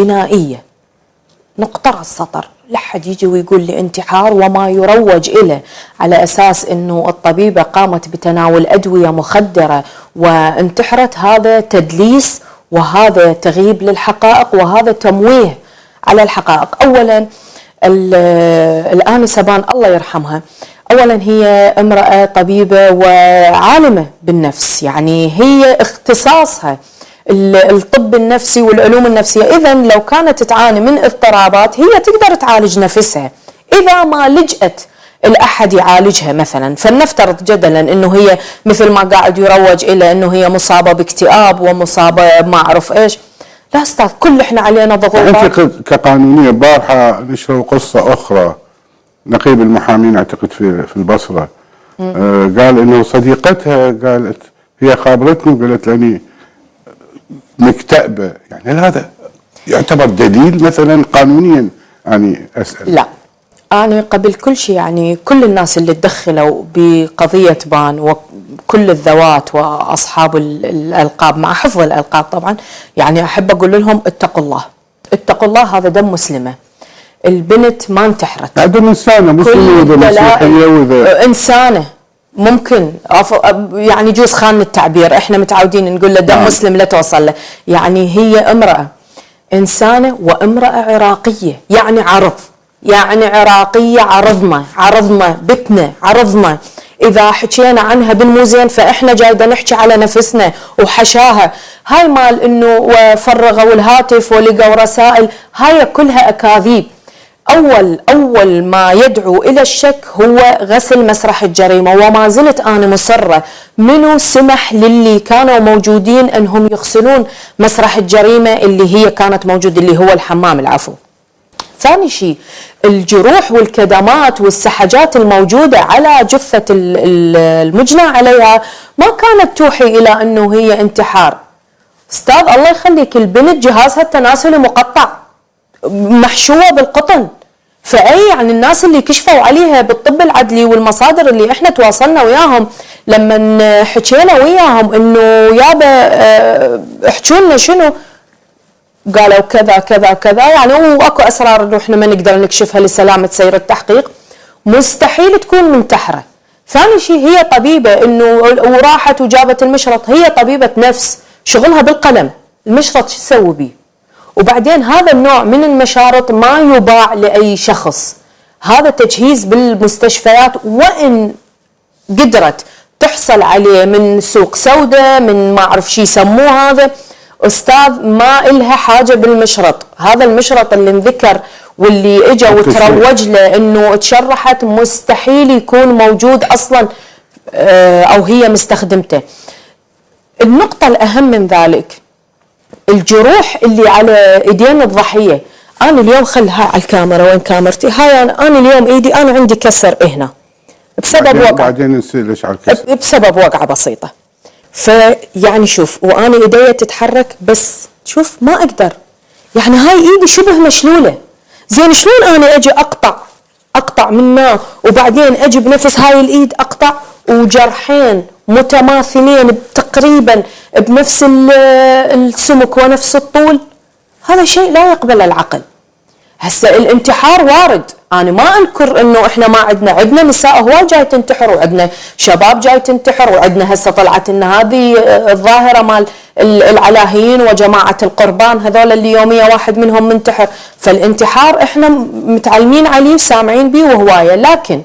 بنائية، نقطة على السطر، لا حد يجي ويقول لي انتحار وما يروج إله على أساس أنه الطبيبة قامت بتناول أدوية مخدرة وانتحرت. هذا تدليس، وهذا تغييب للحقائق، وهذا تمويه على الحقائق. أولا الآنسة بان الله يرحمها، أولا هي امرأة طبيبة وعالمة بالنفس، يعني هي اختصاصها الطب النفسي والعلوم النفسية. إذا لو كانت تعاني من اضطرابات هي تقدر تعالج نفسها إذا ما لجأت الأحد يعالجها مثلا. فلنفترض جدلا أنه هي مثل ما قاعد يروج إلى أنه هي مصابة باكتئاب ومصابة ما أعرف إيش. لا أستاذ، كل إحنا علينا ضغوطات. أنت كقانونية بارحة نشروا قصة أخرى، نقيب المحامين أعتقد في البصرة قال إنه صديقتها قالت، هي خابرتني وقالت لي مكتئبة، يعني هل هذا يعتبر دليل مثلا قانونيا؟ يعني أسأل. لا، أنا قبل كل شيء يعني كل الناس اللي تدخلوا بقضية بان وكل الذوات وأصحاب الألقاب مع حفظ الألقاب طبعا، يعني أحب أقول لهم اتقوا الله، اتقوا الله، هذا دم مسلمة. البنت ما انتحرت، دم إنسانة مسلمة ومسيحية وذا إنسانة ممكن يعني يجوز خان التعبير، احنا متعودين نقول له دم مسلم لا توصل له. يعني هي امرأة إنسانة وامرأة عراقية، يعني عرض، يعني عراقية، عرضنا بتنا، عرضنا. إذا حكينا عنها بالموزين فإحنا جايدا نحكي على نفسنا وحشاها. هاي مال إنه فرغوا الهاتف ولقوا رسائل، هاي كلها أكاذيب. أول ما يدعو إلى الشك هو غسل مسرح الجريمة، وما زلت أنا مصرة. منو سمح للي كانوا موجودين أنهم يغسلون مسرح الجريمة اللي هي كانت موجود، اللي هو الحمام، العفو. ثاني شيء، الجروح والكدمات والسحجات الموجودة على جثة المجنى عليها ما كانت توحي إلى أنه هي انتحار. أستاذ الله يخليك، البنت جهازها التناسلي مقطع، محشوة بالقطن. فأي يعني الناس اللي كشفوا عليها بالطب العدلي والمصادر اللي احنا تواصلنا وياهم لما حكينا وياهم انه يابا احكوا لنا شنو، قالوا كذا كذا كذا، يعني واكو اسرار انه احنا ما نقدر نكشفها لسلامة سير التحقيق. مستحيل تكون منتحرة. ثاني شيء، هي طبيبة انه وراحت وجابت المشرط، هي طبيبة نفس شغلها بالقلم، المشرط شو تسوي بيه؟ وبعدين هذا النوع من المشارط ما يباع لأي شخص، هذا تجهيز بالمستشفيات، وإن قدرت تحصل عليه من سوق سوداء، من ما أعرف شي يسموه هذا، أستاذ ما إلها حاجة بالمشرط. هذا المشرط اللي انذكر واللي إجا وتروج له إنه تشرحت، مستحيل يكون موجود أصلا أو هي مستخدمته. النقطة الأهم من ذلك، الجروح اللي على ايدين الضحيه. انا اليوم خلها على الكاميرا، وين كاميرتي؟ هاي انا اليوم ايدي انا عندي كسر هنا بسبب وقعه، بعدين نصير ليش على الكسر؟ بسبب وقعه بسيطه. فيعني شوف، وانا ايدي تتحرك بس شوف ما اقدر، يعني هاي ايدي شبه مشلوله. زين شلون انا اجي اقطع منها وبعدين اجي بنفس هاي الايد اقطع، وجرحين متماثلين تقريبا بنفس السمك ونفس الطول؟ هذا شيء لا يقبل العقل. هسه الانتحار وارد، انا ما انكر انه احنا ما عندنا نساء هواي جاي تنتحر، وعندنا شباب جاي تنتحر، وعندنا هسه طلعت ان هذه الظاهره مال العلاهيين وجماعه القربان، هذول اللي يوميا واحد منهم منتحر. فالانتحار احنا متعلمين عليه وسامعين به وهوايه، لكن